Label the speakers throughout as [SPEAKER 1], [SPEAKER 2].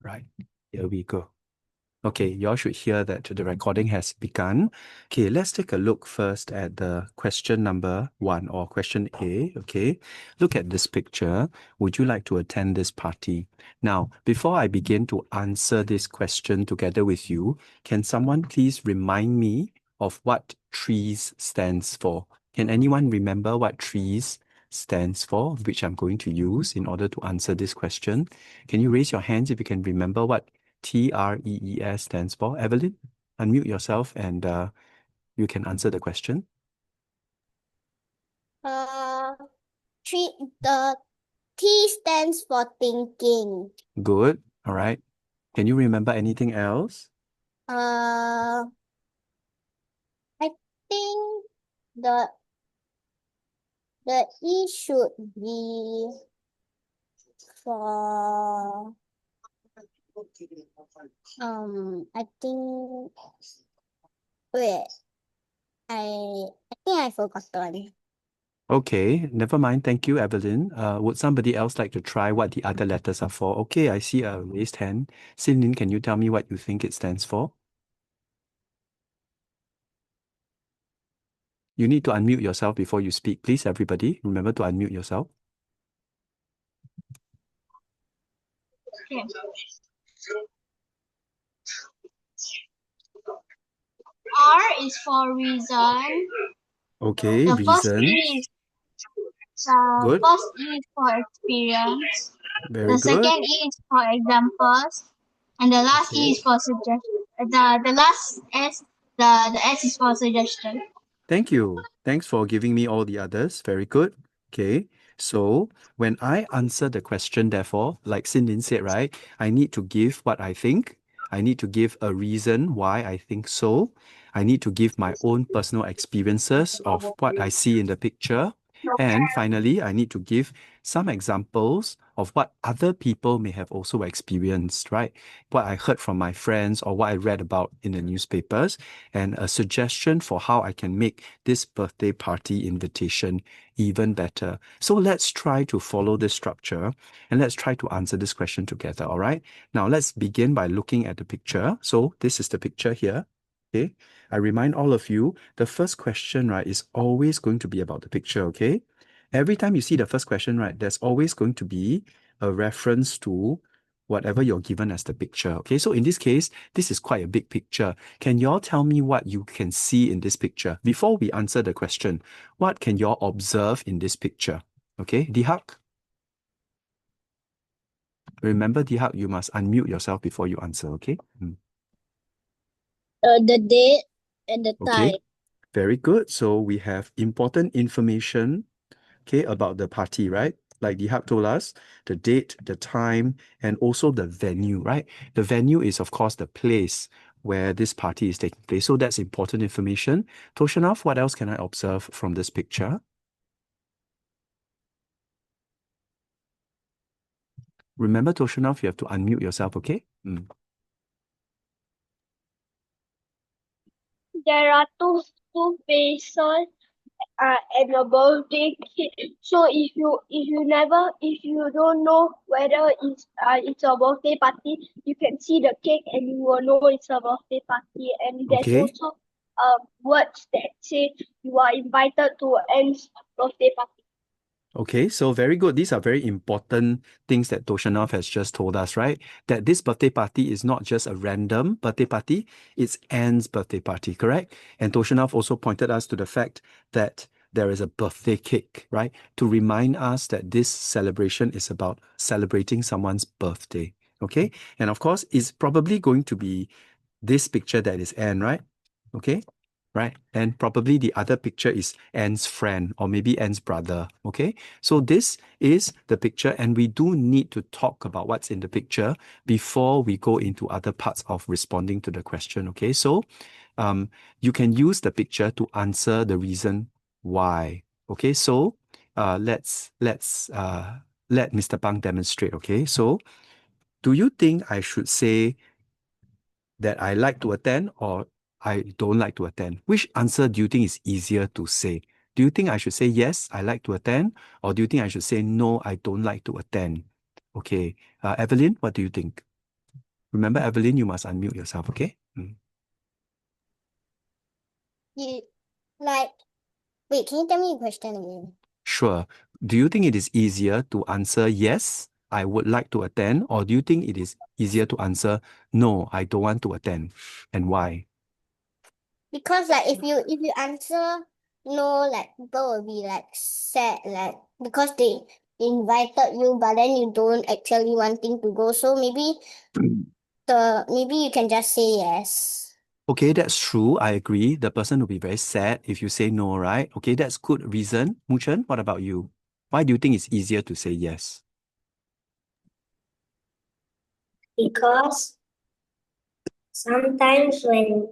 [SPEAKER 1] Right, here we go. Okay, you all should hear that the recording has begun. Okay, let's take a look first at the question number 1 or question A. Okay, look at this picture. Would you like to attend this party? Now, before I begin to answer this question together with you, can someone please remind me of what trees stands for? Can anyone remember what trees stands for, which I'm going to use in order to answer this question? Can you raise your hands if you can remember what TREES stands for? Evelyn, unmute yourself and you can answer the question.
[SPEAKER 2] The T stands for thinking.
[SPEAKER 1] Good. All right. Can you remember anything else?
[SPEAKER 2] I think the E should be for I think wait I think I forgotten.
[SPEAKER 1] Okay, never mind. Thank you, Evelyn. Would somebody else like to try what the other letters are for? Okay, I see a raised hand. Xin Lin, can you tell me what you think it stands for? You need to unmute yourself before you speak. Please, everybody, remember to unmute yourself.
[SPEAKER 2] Okay. R is for reason.
[SPEAKER 1] Okay,
[SPEAKER 2] The
[SPEAKER 1] reason. Good.
[SPEAKER 2] first E is for experience.
[SPEAKER 1] Very
[SPEAKER 2] The
[SPEAKER 1] good.
[SPEAKER 2] second E is for examples, and the last
[SPEAKER 1] Okay.
[SPEAKER 2] E is for suggestion. The last S, the S is for suggestion.
[SPEAKER 1] Thank you. Thanks for giving me all the others. Very good. Okay. So when I answer the question, therefore, like Xin Lin said, right, I need to give what I think. I need to give a reason why I think so. I need to give my own personal experiences of what I see in the picture. And finally, I need to give some examples of what other people may have also experienced, right? What I heard from my friends or what I read about in the newspapers, and a suggestion for how I can make this birthday party invitation even better. So let's try to follow this structure and let's try to answer this question together, all right? Now let's begin by looking at the picture. So this is the picture here. Okay, I remind all of you, the first question, right, is always going to be about the picture, okay? Every time you see the first question, right, there's always going to be a reference to whatever you're given as the picture, okay? So in this case, this is quite a big picture. Can y'all tell me what you can see in this picture? Before we answer the question, what can y'all observe in this picture? Okay, Dihak? Remember, Dihak, you must unmute yourself before you answer, okay?
[SPEAKER 2] The date and the
[SPEAKER 1] Okay,
[SPEAKER 2] time.
[SPEAKER 1] very good. So we have important information, okay, about the party, right? Like Dihak told us, the date, the time, and also the venue, right? The venue is, of course, the place where this party is taking place. So that's important information. Toshanov, what else can I observe from this picture? Remember, Toshanov, you have to unmute yourself, okay?
[SPEAKER 2] There are two faces and a birthday cake. So if you don't know whether it's a birthday party, you can see the cake and you will know it's a birthday party. And there's
[SPEAKER 1] Okay.
[SPEAKER 2] also words that say you are invited to Anne's birthday party.
[SPEAKER 1] Okay, so very good. These are very important things that Toshanov has just told us, right? That this birthday party is not just a random birthday party, it's Anne's birthday party, correct? And Toshanov also pointed us to the fact that there is a birthday cake, right? To remind us that this celebration is about celebrating someone's birthday, okay? And of course, it's probably going to be this picture that is Anne, right? Okay, right? And probably the other picture is Anne's friend or maybe Anne's brother. Okay, so this is the picture, and we do need to talk about what's in the picture before we go into other parts of responding to the question. Okay, so you can use the picture to answer the reason why. Okay, so let's let Mr. Pang demonstrate. Okay, so do you think I should say that I like to attend or I don't like to attend? Which answer do you think is easier to say? Do you think I should say yes, I like to attend, or do you think I should say no, I don't like to attend? Okay, Evelyn, what do you think? Remember, Evelyn, you must unmute yourself, okay?
[SPEAKER 3] You like wait, can you tell me the question again?
[SPEAKER 1] Sure. Do you think it is easier to answer yes, I would like to attend, or do you think it is easier to answer no, I don't want to attend? And why?
[SPEAKER 3] Because like if you answer no, like people will be like sad, like because they invited you but then you don't actually wanting to go. So maybe you can just say yes.
[SPEAKER 1] Okay, that's true. I agree. The person will be very sad if you say no, right? Okay, that's good reason. Muchen, what about you? Why do you think it's easier to say yes?
[SPEAKER 4] Because sometimes when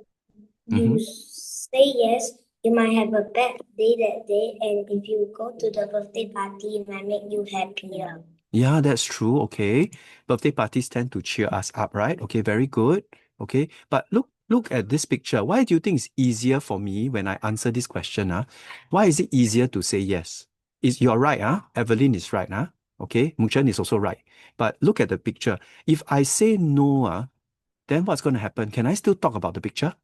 [SPEAKER 4] you say yes, you might have a bad day that day, and if you go to the birthday party, it might make you happier.
[SPEAKER 1] Yeah, that's true. Okay. Birthday parties tend to cheer us up, right? Okay, very good. Okay. But look at this picture. Why do you think it's easier for me when I answer this question? Why is it easier to say yes? You're right, Evelyn is right, Okay. Muchen is also right. But look at the picture. If I say no, then what's going to happen? Can I still talk about the picture?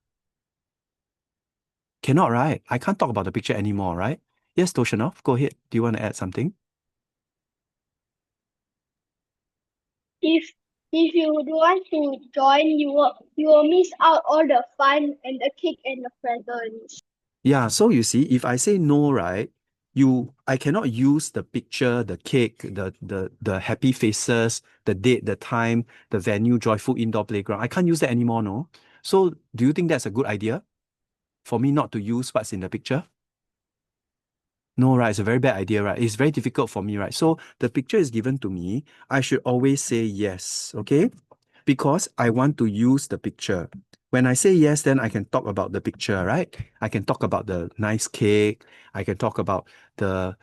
[SPEAKER 1] Cannot, right? I can't talk about the picture anymore, right? Yes, Toshanov, go ahead. Do you want to add something?
[SPEAKER 2] If you don't want to join, you will miss out all the fun and the cake and the presents.
[SPEAKER 1] Yeah, so you see, if I say no, right, I cannot use the picture, the cake, the happy faces, the date, the time, the venue, joyful indoor playground. I can't use that anymore, no? So do you think that's a good idea for me not to use what's in the picture? No, right? It's a very bad idea, right? It's very difficult for me, right? So the picture is given to me. I should always say yes, okay? Because I want to use the picture. When I say yes, then I can talk about the picture, right? I can talk about the nice cake. I can talk about the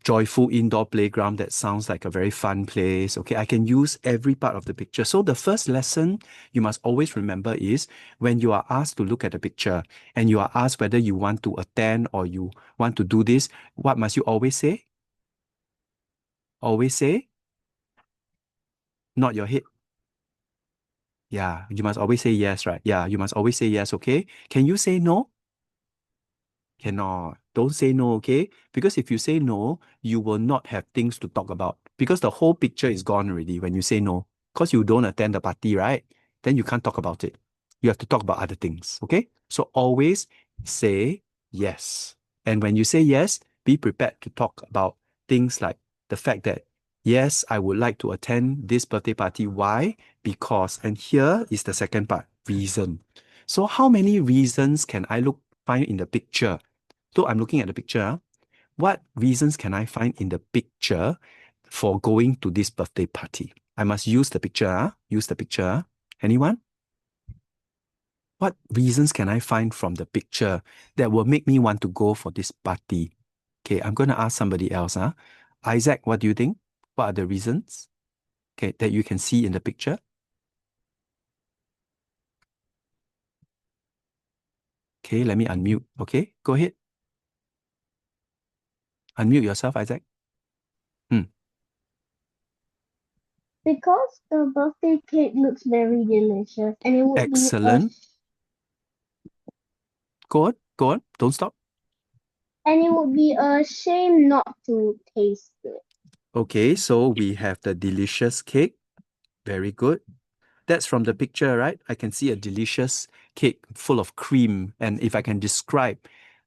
[SPEAKER 1] joyful indoor playground that sounds like a very fun place. Okay, I can use every part of the picture. So the first lesson you must always remember is when you are asked to look at the picture and you are asked whether you want to attend or you want to do this, what must you always say? Always say, not your head. Yeah, you must always say yes, right? Yeah, you must always say yes, okay? Can you say no? Cannot. Don't say no, okay? Because if you say no, you will not have things to talk about. Because the whole picture is gone already when you say no. Because you don't attend the party, right? Then you can't talk about it. You have to talk about other things, okay? So always say yes. And when you say yes, be prepared to talk about things like the fact that, yes, I would like to attend this birthday party. Why? Because, and here is the second part, reason. So how many reasons can I find in the picture? So I'm looking at the picture. What reasons can I find in the picture for going to this birthday party? I must use the picture. Use the picture. Anyone? What reasons can I find from the picture that will make me want to go for this party? Okay, I'm going to ask somebody else. Isaac, what do you think? What are the reasons? Okay, that you can see in the picture? Okay, let me unmute. Okay, go ahead. Unmute yourself, Isaac.
[SPEAKER 2] Because the birthday cake looks very delicious and it would
[SPEAKER 1] Excellent. Go on. Don't stop.
[SPEAKER 2] be a shame not to taste it.
[SPEAKER 1] Okay, so we have the delicious cake. Very good. That's from the picture, right? I can see a delicious cake full of cream. And if I can describe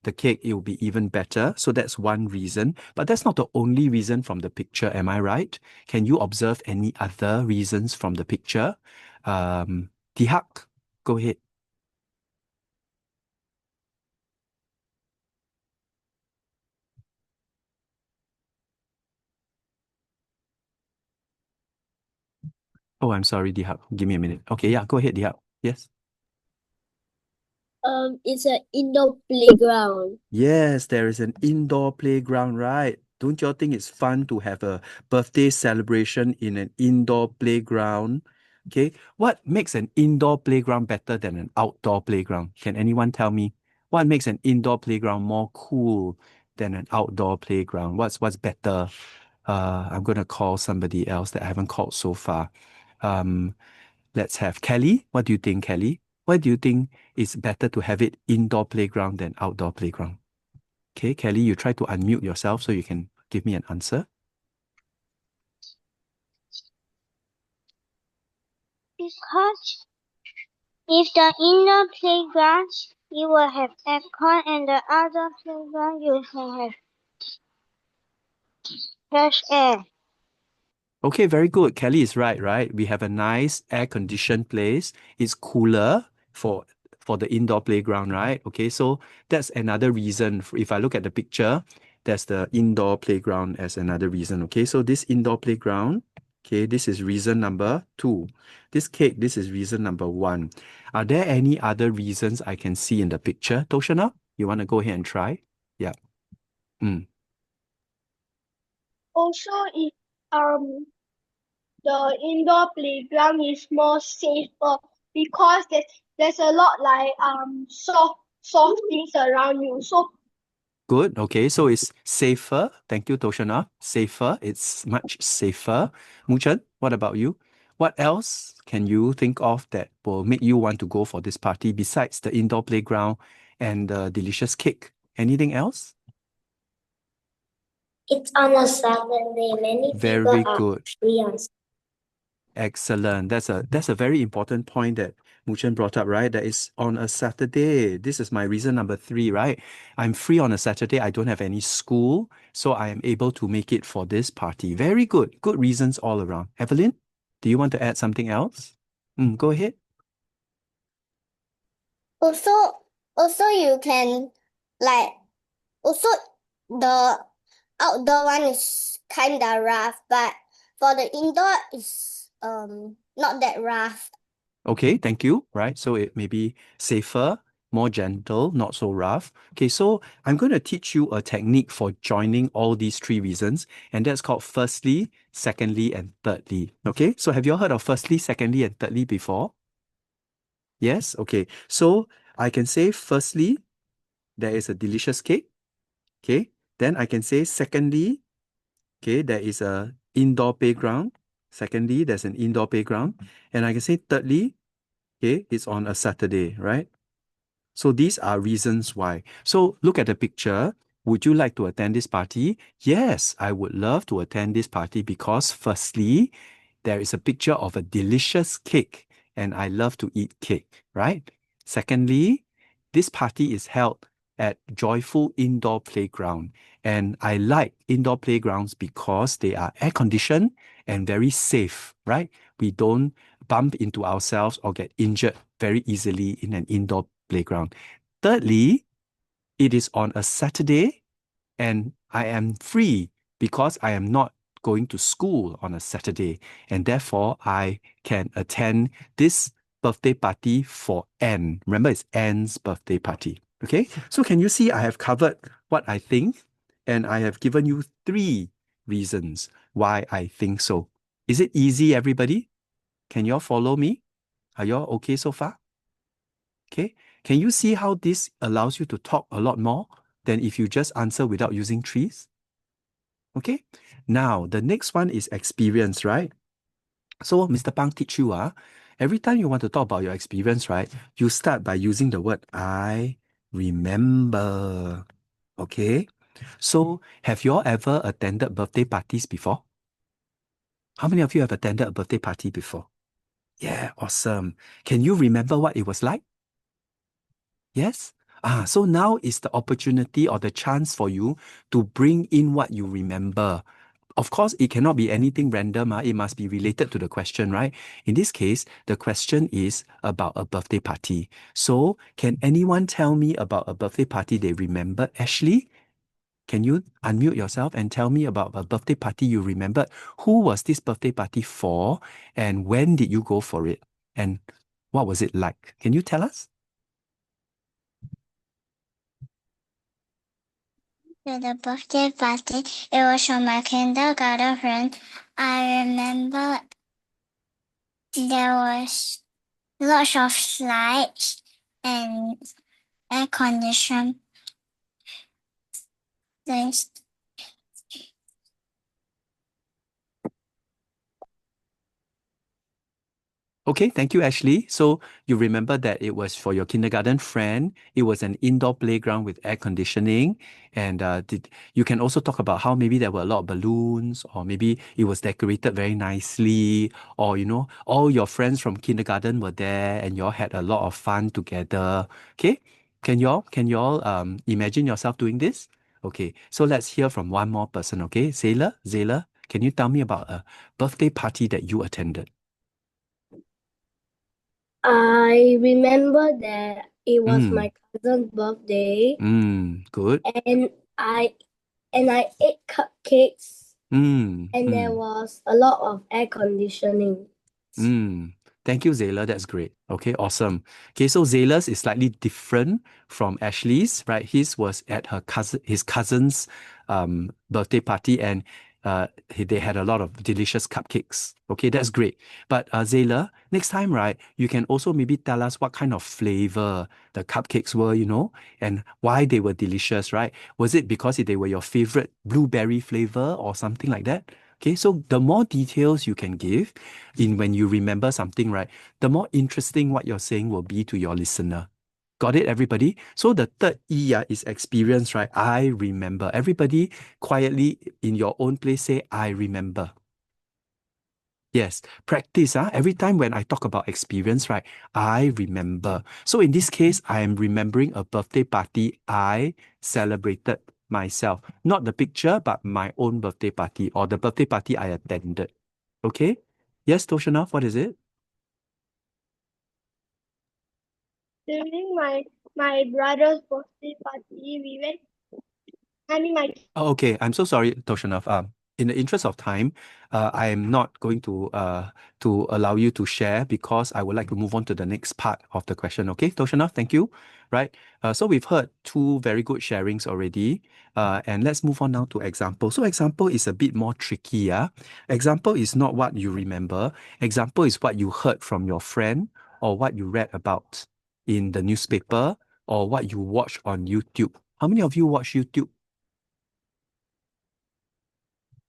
[SPEAKER 1] the cake, it will be even better. So that's one reason. But that's not the only reason from the picture, am I right? Can you observe any other reasons from the picture? Tihak, go ahead. Oh, I'm sorry, Dihak. Give me a minute. Okay, yeah, go ahead, Dihak. Yes.
[SPEAKER 4] It's an indoor playground.
[SPEAKER 1] Yes, there is an indoor playground, right? Don't you all think it's fun to have a birthday celebration in an indoor playground? Okay, what makes an indoor playground better than an outdoor playground? Can anyone tell me what makes an indoor playground more cool than an outdoor playground? What's better? I'm gonna call somebody else that I haven't called so far. Um, let's have Kelly. What do you think, Kelly? Why do you think it's better to have it indoor playground than outdoor playground? Okay, Kelly, you try to unmute yourself so you can give me an answer.
[SPEAKER 2] Because if the indoor playground, you will have aircon, and the outdoor playground, you will have fresh air.
[SPEAKER 1] Okay, very good. Kelly is right? We have a nice air-conditioned place. It's cooler for the indoor playground, right? Okay, so that's another reason. If I look at the picture, there's the indoor playground as another reason. Okay, so this indoor playground, okay, this is reason number 2. This cake, this is reason number 1. Are there any other reasons I can see in the picture? Toshana, you want to go ahead and try? Yeah.
[SPEAKER 2] Also, if the indoor playground is more safer because there's a lot like soft things around you. So
[SPEAKER 1] Good. Okay. So it's safer. Thank you, Toshana. Safer. It's much safer. Muchan, what about you? What else can you think of that will make you want to go for this party besides the indoor playground and the delicious cake? Anything else?
[SPEAKER 4] It's on a Saturday. Many
[SPEAKER 1] Very
[SPEAKER 4] people are
[SPEAKER 1] good.
[SPEAKER 4] free on
[SPEAKER 1] Excellent. That's a very important point that Muchen brought up, right? That is on a Saturday. This is my reason number 3, right? I'm free on a Saturday. I don't have any school, so I am able to make it for this party. Very good. Good reasons all around. Evelyn, do you want to add something else? Go ahead.
[SPEAKER 3] Also you can like also the outdoor one is kinda rough, but for the indoor is not that rough.
[SPEAKER 1] Okay, thank you. Right. So it may be safer, more gentle, not so rough. Okay, so I'm going to teach you a technique for joining all these 3 reasons, and that's called firstly, secondly, and thirdly. Okay, so have you all heard of firstly, secondly, and thirdly before? Yes? Okay, so I can say firstly, there is a delicious cake. Okay, then I can say secondly, okay, there is a indoor playground. Secondly, there's an indoor playground. And I can say thirdly, okay, it's on a Saturday, right? So these are reasons why. So look at the picture. Would you like to attend this party? Yes, I would love to attend this party because firstly, there is a picture of a delicious cake and I love to eat cake, right? Secondly, this party is held at Joyful Indoor Playground and I like indoor playgrounds because they are air conditioned and very safe, right? We don't bump into ourselves or get injured very easily in an indoor playground. Thirdly, it is on a Saturday and I am free because I am not going to school on a Saturday and therefore I can attend this birthday party for Anne. Remember, it's Anne's birthday party. Okay, so can you see I have covered what I think and I have given you 3 reasons why I think so. Is it easy, everybody? Can you all follow me? Are you all okay so far? Okay. Can you see how this allows you to talk a lot more than if you just answer without using trees? Okay. Now, the next one is experience, right? So Mr. Pang teach you, every time you want to talk about your experience, right, you start by using the word I remember. Okay. So have you all ever attended birthday parties before? How many of you have attended a birthday party before? Yeah, awesome. Can you remember what it was like? Yes? So now is the opportunity or the chance for you to bring in what you remember. Of course, it cannot be anything random. It must be related to the question, right? In this case, the question is about a birthday party. So, can anyone tell me about a birthday party they remember? Ashley, can you unmute yourself and tell me about a birthday party you remembered? Who was this birthday party for? And when did you go for it? And what was it like? Can you tell us?
[SPEAKER 3] To the birthday party, it was from my kindergarten friend. I remember there was lots of slides and air conditioned things.
[SPEAKER 1] Okay, thank you, Ashley. So you remember that it was for your kindergarten friend. It was an indoor playground with air conditioning. And you can also talk about how maybe there were a lot of balloons, or maybe it was decorated very nicely, or all your friends from kindergarten were there and you all had a lot of fun together. Okay, can you all imagine yourself doing this? Okay, so let's hear from one more person. Okay, Zayla, can you tell me about a birthday party that you attended?
[SPEAKER 4] I remember that it was
[SPEAKER 1] Mm.
[SPEAKER 4] my cousin's birthday,
[SPEAKER 1] Good.
[SPEAKER 4] and I ate cupcakes,
[SPEAKER 1] Mm,
[SPEAKER 4] and there
[SPEAKER 1] mm,
[SPEAKER 4] was a lot of air conditioning.
[SPEAKER 1] mm. Thank you, Zayla. That's great. Okay, awesome. Okay, so Zayla's is slightly different from Ashley's, right? His was at his cousin's birthday party, and they had a lot of delicious cupcakes. Okay, that's great. But Zayla, next time, right, you can also maybe tell us what kind of flavor the cupcakes were, and why they were delicious, right? Was it because they were your favorite blueberry flavor or something like that? Okay, so the more details you can give when you remember something, right, the more interesting what you're saying will be to your listener. Got it, everybody? So the third E is experience, right? I remember. Everybody quietly in your own place say, I remember. Yes, practice. Every time when I talk about experience, right, I remember. So in this case, I am remembering a birthday party I celebrated myself. Not the picture, but my own birthday party or the birthday party I attended. Okay? Yes, Toshanov, what is it?
[SPEAKER 2] During my brother's birthday party, we went. I mean, my
[SPEAKER 1] Oh, okay, I'm so sorry, Toshanov. In the interest of time, I am not going to allow you to share because I would like to move on to the next part of the question. Okay, Toshanov, thank you. Right. So we've heard two very good sharings already. And let's move on now to example. So example is a bit more tricky. Example is not what you remember. Example is what you heard from your friend or what you read about in the newspaper or what you watch on YouTube. How many of you watch YouTube?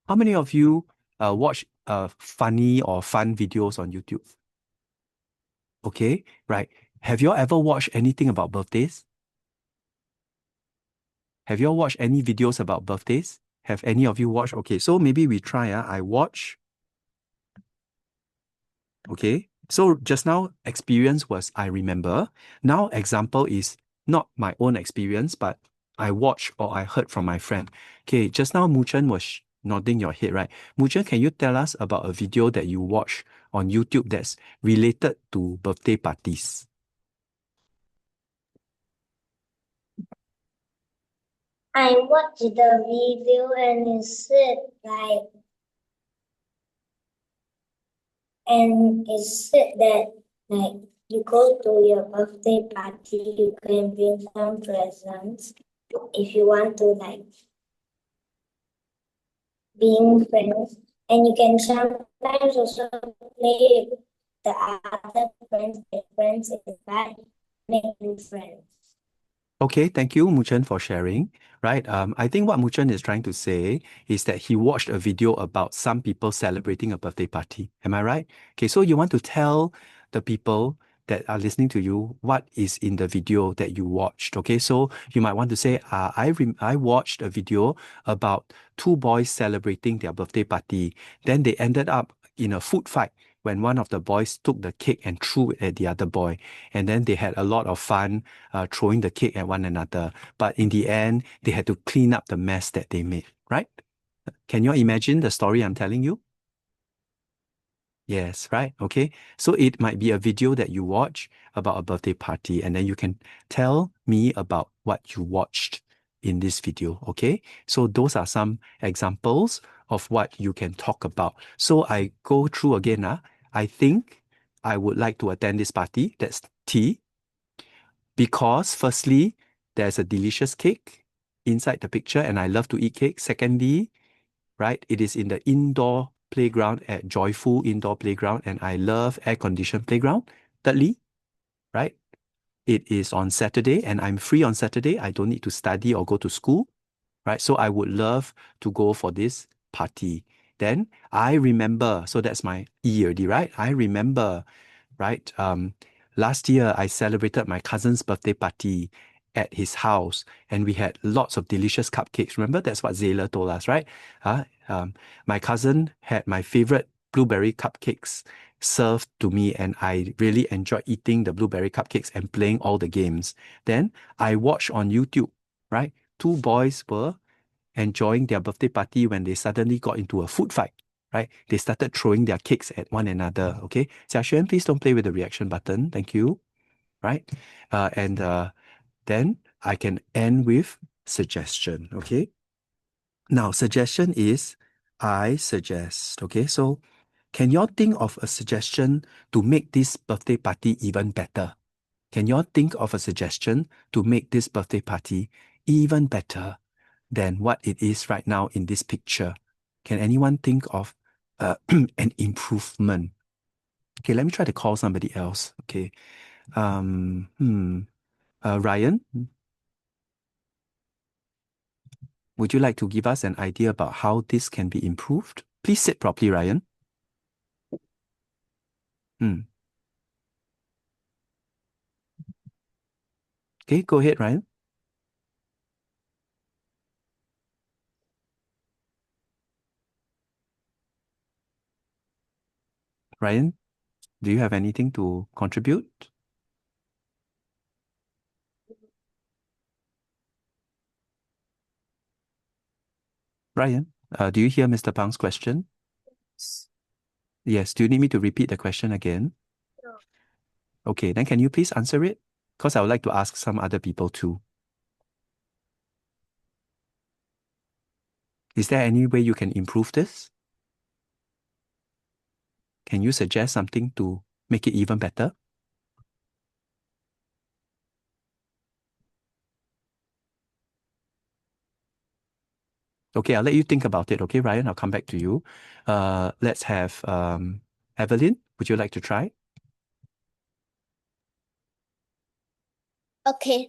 [SPEAKER 1] How many of you watch funny or fun videos on YouTube? Okay, right. Have you all ever watched anything about birthdays? Have you all watched any videos about birthdays? Have any of you watched? Okay, so maybe we try. I watch. Okay, so just now experience was I remember. Now example is not my own experience, but I watched or I heard from my friend. Okay, just now Muchen was nodding your head, right? Muchen, can you tell us about a video that you watched on YouTube that's related to birthday parties?
[SPEAKER 4] I watched the video and it said that you go to your birthday party, you can bring some presents if you want to being friends, and you can sometimes also play with the other friends inside, make new friends.
[SPEAKER 1] Okay, thank you, Muchen, for sharing. Right. I think what Muchen is trying to say is that he watched a video about some people celebrating a birthday party. Am I right? Okay, so you want to tell the people that are listening to you what is in the video that you watched. Okay, so you might want to say, I watched a video about two boys celebrating their birthday party. Then they ended up in a food fight when one of the boys took the cake and threw it at the other boy. And then they had a lot of fun throwing the cake at one another. But in the end, they had to clean up the mess that they made, right? Can you imagine the story I'm telling you? Yes, right. Okay. So it might be a video that you watch about a birthday party, and then you can tell me about what you watched in this video. Okay. So those are some examples of what you can talk about. So I go through again. I think I would like to attend this party. That's T. Because firstly, there's a delicious cake inside the picture, and I love to eat cake. Secondly, right, it is in the indoor playground at Joyful Indoor Playground, and I love air-conditioned playground. Thirdly, right, it is on Saturday, and I'm free on Saturday. I don't need to study or go to school, right? So I would love to go for this party. Then I remember, so that's my E already, right? I remember right? Last year I celebrated my cousin's birthday party at his house, and we had lots of delicious cupcakes. Remember, that's what Zayla told us, right? My cousin had my favorite blueberry cupcakes served to me, and I really enjoyed eating the blueberry cupcakes and playing all the games. Then I watched on YouTube, right? Two boys were enjoying their birthday party when they suddenly got into a food fight, right? They started throwing their cakes at one another, okay? Xiaxuan, please don't play with the reaction button. Thank you, right? And then I can end with suggestion, okay? Now, suggestion is, I suggest, okay? So can y'all think of a suggestion to make this birthday party even better? Can y'all think of a suggestion to make this birthday party even better than what it is right now in this picture? Can anyone think of an improvement? Okay, let me try to call somebody else. Okay. Ryan, would you like to give us an idea about how this can be improved? Please sit properly, Ryan. Okay, go ahead, Ryan. Ryan, do you have anything to contribute? Ryan, do you hear Mr. Pang's question? Yes. Do you need me to repeat the question again?
[SPEAKER 2] No.
[SPEAKER 1] Okay, then can you please answer it? Because I would like to ask some other people too. Is there any way you can improve this? Can you suggest something to make it even better? Okay, I'll let you think about it. Okay, Ryan, I'll come back to you. Let's have Evelyn. Would you like to try?
[SPEAKER 3] Okay.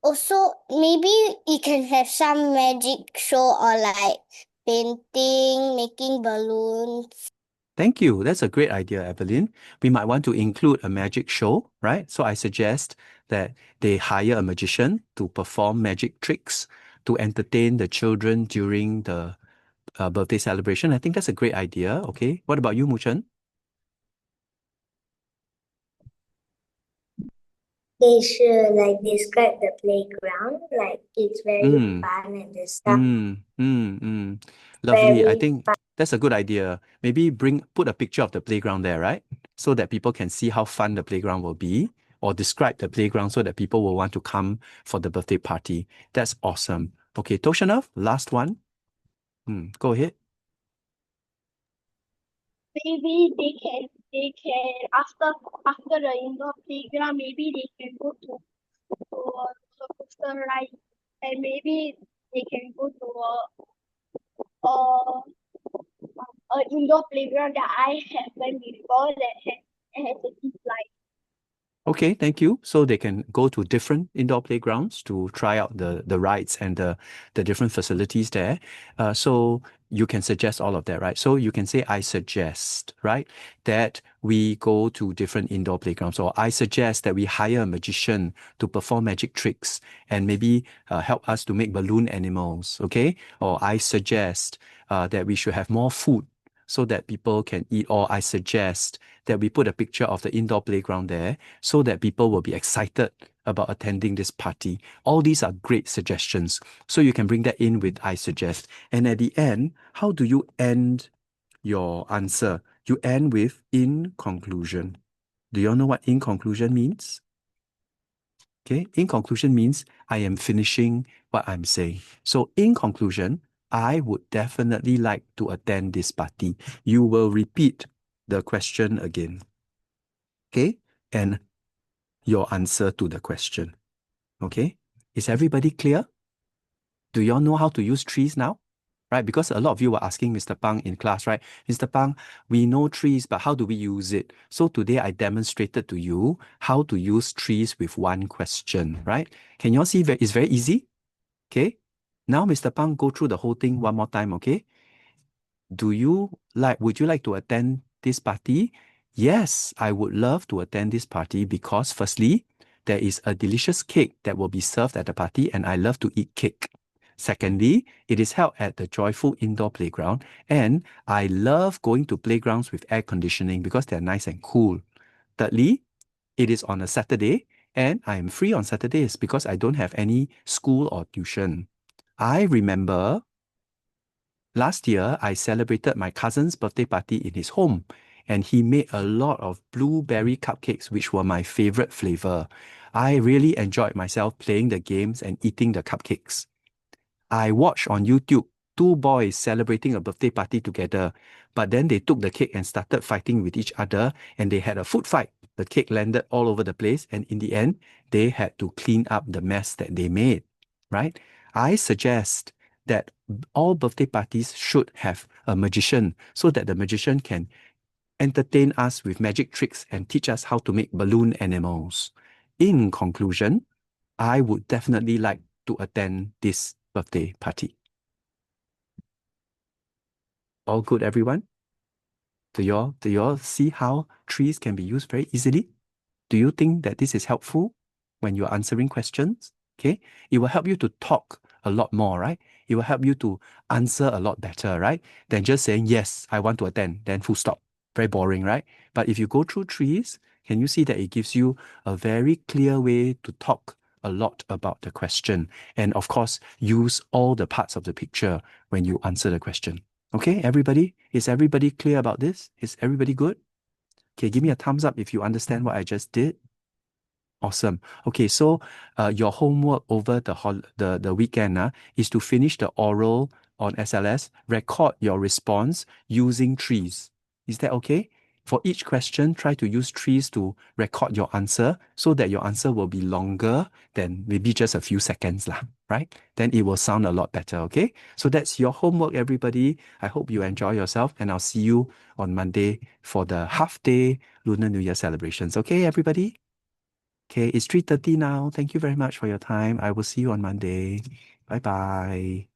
[SPEAKER 3] Also, maybe you can have some magic show or like painting, making balloons.
[SPEAKER 1] Thank you. That's a great idea, Evelyn. We might want to include a magic show, right? So I suggest that they hire a magician to perform magic tricks to entertain the children during the birthday celebration. I think that's a great idea. Okay. What about you, Muchen?
[SPEAKER 4] They should like describe the playground, like it's very fun and the stuff
[SPEAKER 1] Lovely. I
[SPEAKER 4] very
[SPEAKER 1] think that's a good idea. Maybe put a picture of the playground there, right? So that people can see how fun the playground will be, or describe the playground so that people will want to come for the birthday party. That's awesome. Okay, Toshanav, last one. Go ahead.
[SPEAKER 2] Maybe they can after the indoor playground, maybe they can go to a roller coaster ride, and maybe they can go to a indoor playground that I have went before that has a zip line.
[SPEAKER 1] Okay, thank you. So they can go to different indoor playgrounds to try out the rides and the different facilities there. So you can suggest all of that, right? So you can say, I suggest, right, that we go to different indoor playgrounds, or I suggest that we hire a magician to perform magic tricks and maybe help us to make balloon animals, okay? Or I suggest that we should have more food so that people can eat, or I suggest that we put a picture of the indoor playground there so that people will be excited about attending this party. All these are great suggestions. So you can bring that in with I suggest. And at the end, how do you end your answer? You end with in conclusion. Do you all know what in conclusion means? Okay, in conclusion means I am finishing what I'm saying. So in conclusion, I would definitely like to attend this party. You will repeat the question again. Okay, and your answer to the question. Okay, is everybody clear? Do you all know how to use trees now? Right, because a lot of you were asking Mr. Pang in class, right? Mr. Pang, we know trees, but how do we use it? So today I demonstrated to you how to use trees with one question, right? Can you all see it's very easy? Okay. Now Mr. Pang, go through the whole thing one more time, okay? Would you like to attend this party? Yes, I would love to attend this party because firstly, there is a delicious cake that will be served at the party and I love to eat cake. Secondly, it is held at the joyful indoor playground and I love going to playgrounds with air conditioning because they're nice and cool. Thirdly, it is on a Saturday and I am free on Saturdays because I don't have any school or tuition. I remember last year I celebrated my cousin's birthday party in his home and he made a lot of blueberry cupcakes, which were my favorite flavor. I really enjoyed myself playing the games and eating the cupcakes. I watched on YouTube 2 boys celebrating a birthday party together, but then they took the cake and started fighting with each other and they had a food fight. The cake landed all over the place and in the end, they had to clean up the mess that they made, right? I suggest that all birthday parties should have a magician so that the magician can entertain us with magic tricks and teach us how to make balloon animals. In conclusion, I would definitely like to attend this birthday party. All good, everyone? Do y'all see how trees can be used very easily? Do you think that this is helpful when you're answering questions? Okay, it will help you to talk a lot more, right? It will help you to answer a lot better, right? Than just saying, yes, I want to attend, then full stop. Very boring, right? But if you go through trees, can you see that it gives you a very clear way to talk a lot about the question? And of course, use all the parts of the picture when you answer the question. Okay, everybody? Is everybody clear about this? Is everybody good? Okay, give me a thumbs up if you understand what I just did. Awesome. Okay, so your homework over the weekend is to finish the oral on SLS, record your response using trees. Is that okay? For each question, try to use trees to record your answer so that your answer will be longer than maybe just a few seconds, right? Then it will sound a lot better, okay? So that's your homework, everybody. I hope you enjoy yourself and I'll see you on Monday for the half-day Lunar New Year celebrations. Okay, everybody? Okay, it's 3:30 now. Thank you very much for your time. I will see you on Monday. Bye-bye.